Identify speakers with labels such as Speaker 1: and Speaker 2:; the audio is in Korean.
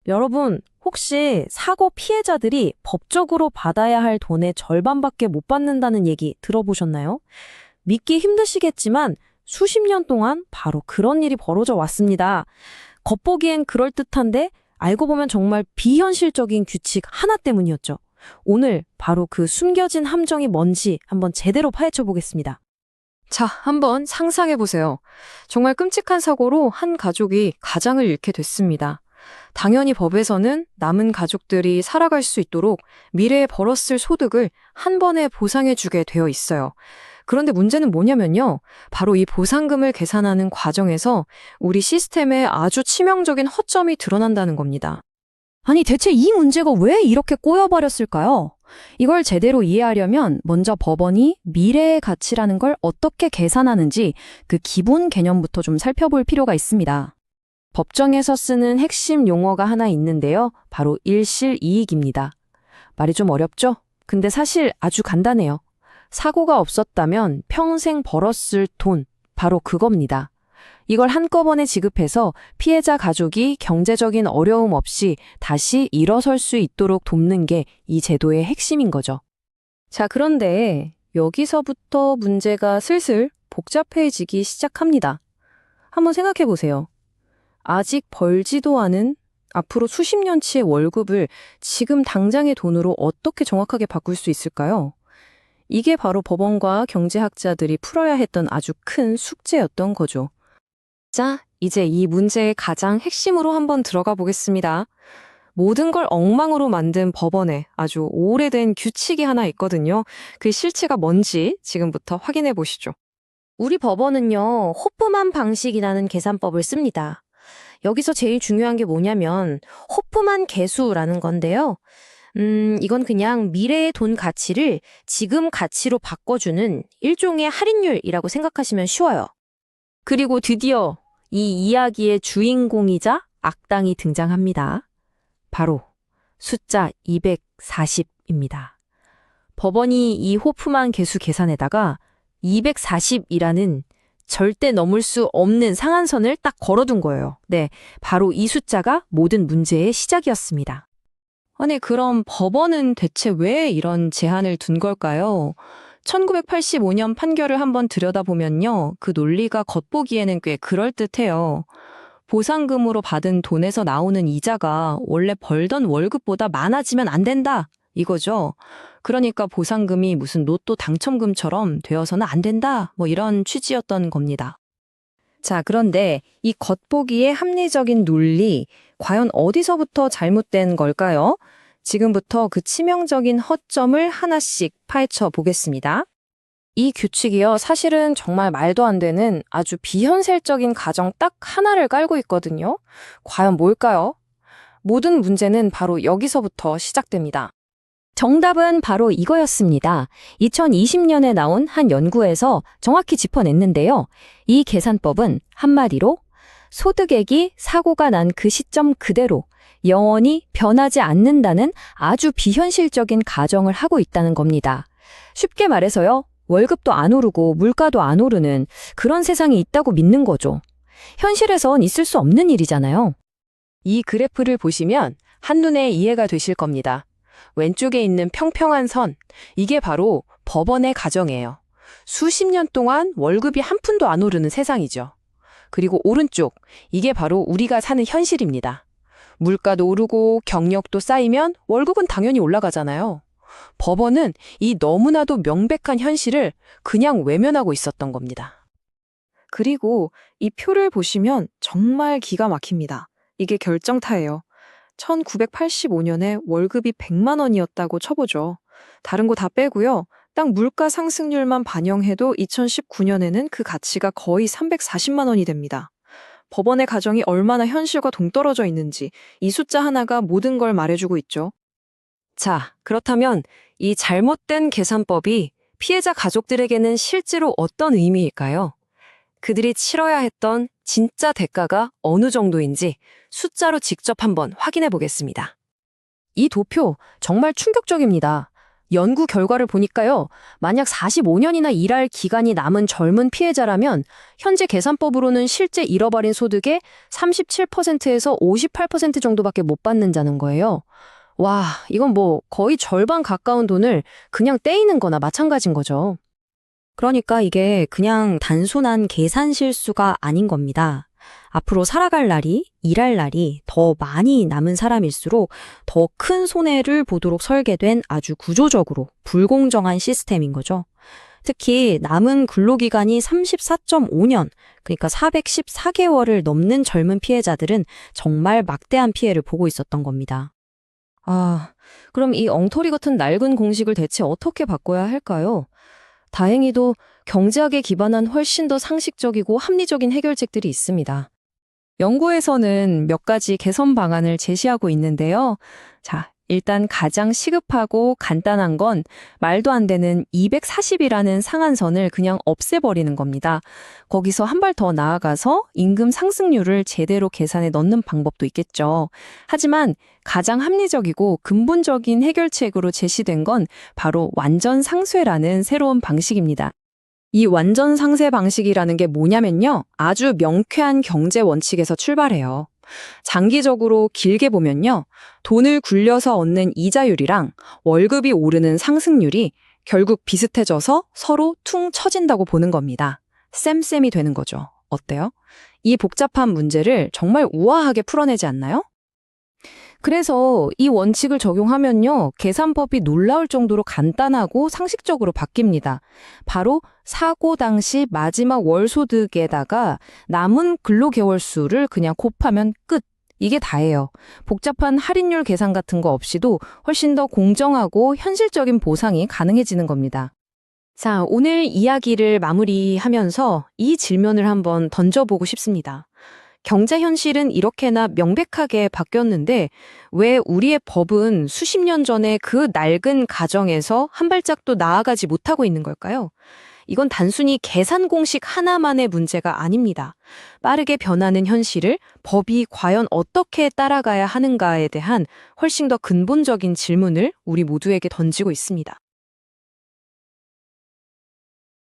Speaker 1: 여러분, 혹시 사고 피해자들이 법적으로 받아야 할 돈의 절반밖에 못 받는다는 얘기 들어보셨나요? 믿기 힘드시겠지만 수십 년 동안 바로 그런 일이 벌어져 왔습니다. 겉보기엔 그럴듯한데 알고 보면 정말 비현실적인 규칙 하나 때문이었죠. 오늘 바로 그 숨겨진 함정이 뭔지 한번 제대로 파헤쳐 보겠습니다.
Speaker 2: 자, 한번 상상해 보세요. 정말 끔찍한 사고로 한 가족이 가장을 잃게 됐습니다. 당연히 법에서는 남은 가족들이 살아갈 수 있도록 미래에 벌었을 소득을 한 번에 보상해 주게 되어 있어요. 그런데 문제는 뭐냐면요. 바로 이 보상금을 계산하는 과정에서 우리 시스템에 아주 치명적인 허점이 드러난다는 겁니다.
Speaker 3: 아니, 대체 이 문제가 왜 이렇게 꼬여버렸을까요? 이걸 제대로 이해하려면 먼저 법원이 미래의 가치라는 걸 어떻게 계산하는지 그 기본 개념부터 좀 살펴볼 필요가 있습니다.
Speaker 1: 법정에서 쓰는 핵심 용어가 하나 있는데요. 바로 일실이익입니다. 말이 좀 어렵죠? 근데 사실 아주 간단해요. 사고가 없었다면 평생 벌었을 돈, 바로 그겁니다. 이걸 한꺼번에 지급해서 피해자 가족이 경제적인 어려움 없이 다시 일어설 수 있도록 돕는 게 이 제도의 핵심인 거죠. 자, 그런데 여기서부터 문제가 슬슬 복잡해지기 시작합니다. 한번 생각해 보세요. 아직 벌지도 않은 앞으로 수십 년치의 월급을 지금 당장의 돈으로 어떻게 정확하게 바꿀 수 있을까요? 이게 바로 법원과 경제학자들이 풀어야 했던 아주 큰 숙제였던 거죠. 자, 이제 이 문제의 가장 핵심으로 한번 들어가 보겠습니다. 모든 걸 엉망으로 만든 법원에 아주 오래된 규칙이 하나 있거든요. 그 실체가 뭔지 지금부터 확인해 보시죠.
Speaker 4: 우리 법원은요, 호프만 방식이라는 계산법을 씁니다. 여기서 제일 중요한 게 뭐냐면 호프만 계수라는 건데요. 이건 그냥 미래의 돈 가치를 지금 가치로 바꿔주는 일종의 할인율이라고 생각하시면 쉬워요.
Speaker 1: 그리고 드디어 이 이야기의 주인공이자 악당이 등장합니다. 바로 숫자 240입니다. 법원이 이 호프만 계수 계산에다가 240이라는 절대 넘을 수 없는 상한선을 딱 걸어둔 거예요. 네, 바로 이 숫자가 모든 문제의 시작이었습니다.
Speaker 2: 아니, 그럼 법원은 대체 왜 이런 제한을 둔 걸까요? 1985년 판결을 한번 들여다보면요. 그 논리가 겉보기에는 꽤 그럴듯해요. 보상금으로 받은 돈에서 나오는 이자가 원래 벌던 월급보다 많아지면 안 된다. 이거죠. 그러니까 보상금이 무슨 로또 당첨금처럼 되어서는 안 된다. 뭐 이런 취지였던 겁니다.
Speaker 1: 자, 그런데 이 겉보기의 합리적인 논리, 과연 어디서부터 잘못된 걸까요? 지금부터 그 치명적인 허점을 하나씩 파헤쳐 보겠습니다. 이 규칙이요, 사실은 정말 말도 안 되는 아주 비현실적인 가정 딱 하나를 깔고 있거든요. 과연 뭘까요? 모든 문제는 바로 여기서부터 시작됩니다.
Speaker 3: 정답은 바로 이거였습니다. 2020년에 나온 한 연구에서 정확히 짚어냈는데요. 이 계산법은 한마디로 소득액이 사고가 난 그 시점 그대로 영원히 변하지 않는다는 아주 비현실적인 가정을 하고 있다는 겁니다. 쉽게 말해서요. 월급도 안 오르고 물가도 안 오르는 그런 세상이 있다고 믿는 거죠. 현실에선 있을 수 없는 일이잖아요.
Speaker 1: 이 그래프를 보시면 한눈에 이해가 되실 겁니다. 왼쪽에 있는 평평한 선, 이게 바로 법원의 가정이에요. 수십 년 동안 월급이 한 푼도 안 오르는 세상이죠. 그리고 오른쪽, 이게 바로 우리가 사는 현실입니다. 물가도 오르고 경력도 쌓이면 월급은 당연히 올라가잖아요. 법원은 이 너무나도 명백한 현실을 그냥 외면하고 있었던 겁니다.
Speaker 5: 그리고 이 표를 보시면 정말 기가 막힙니다. 이게 결정타예요. 1985년에 월급이 100만 원이었다고 쳐보죠. 다른 거 다 빼고요. 딱 물가 상승률만 반영해도 2019년에는 그 가치가 거의 340만 원이 됩니다. 법원의 가정이 얼마나 현실과 동떨어져 있는지 이 숫자 하나가 모든 걸 말해주고 있죠.
Speaker 1: 자, 그렇다면 이 잘못된 계산법이 피해자 가족들에게는 실제로 어떤 의미일까요? 그들이 치러야 했던 진짜 대가가 어느 정도인지 숫자로 직접 한번 확인해 보겠습니다. 이 도표 정말 충격적입니다. 연구 결과를 보니까요. 만약 45년이나 일할 기간이 남은 젊은 피해자라면 현재 계산법으로는 실제 잃어버린 소득의 37%에서 58% 정도밖에 못 받는다는 거예요. 와, 이건 뭐 거의 절반 가까운 돈을 그냥 떼이는 거나 마찬가지인 거죠.
Speaker 3: 그러니까 이게 그냥 단순한 계산 실수가 아닌 겁니다. 앞으로 살아갈 날이, 일할 날이 더 많이 남은 사람일수록 더 큰 손해를 보도록 설계된 아주 구조적으로 불공정한 시스템인 거죠. 특히 남은 근로기간이 34.5년, 그러니까 414개월을 넘는 젊은 피해자들은 정말 막대한 피해를 보고 있었던 겁니다.
Speaker 1: 아, 그럼 이 엉터리 같은 낡은 공식을 대체 어떻게 바꿔야 할까요? 다행히도 경제학에 기반한 훨씬 더 상식적이고 합리적인 해결책들이 있습니다.
Speaker 2: 연구에서는 몇 가지 개선 방안을 제시하고 있는데요. 자, 일단 가장 시급하고 간단한 건 말도 안 되는 240이라는 상한선을 그냥 없애버리는 겁니다. 거기서 한 발 더 나아가서 임금 상승률을 제대로 계산에 넣는 방법도 있겠죠. 하지만 가장 합리적이고 근본적인 해결책으로 제시된 건 바로 완전 상쇄라는 새로운 방식입니다. 이 완전 상쇄 방식이라는 게 뭐냐면요. 아주 명쾌한 경제 원칙에서 출발해요. 장기적으로 길게 보면요. 돈을 굴려서 얻는 이자율이랑 월급이 오르는 상승률이 결국 비슷해져서 서로 퉁 쳐진다고 보는 겁니다. 쌤쌤이 되는 거죠. 어때요? 이 복잡한 문제를 정말 우아하게 풀어내지 않나요?
Speaker 1: 그래서 이 원칙을 적용하면요, 계산법이 놀라울 정도로 간단하고 상식적으로 바뀝니다. 바로 사고 당시 마지막 월 소득에다가 남은 근로개월 수를 그냥 곱하면 끝. 이게 다예요. 복잡한 할인율 계산 같은 거 없이도 훨씬 더 공정하고 현실적인 보상이 가능해지는 겁니다. 자, 오늘 이야기를 마무리하면서 이 질문을 한번 던져보고 싶습니다. 경제 현실은 이렇게나 명백하게 바뀌었는데 왜 우리의 법은 수십 년 전에 그 낡은 가정에서 한 발짝도 나아가지 못하고 있는 걸까요? 이건 단순히 계산 공식 하나만의 문제가 아닙니다. 빠르게 변하는 현실을 법이 과연 어떻게 따라가야 하는가에 대한 훨씬 더 근본적인 질문을 우리 모두에게 던지고 있습니다.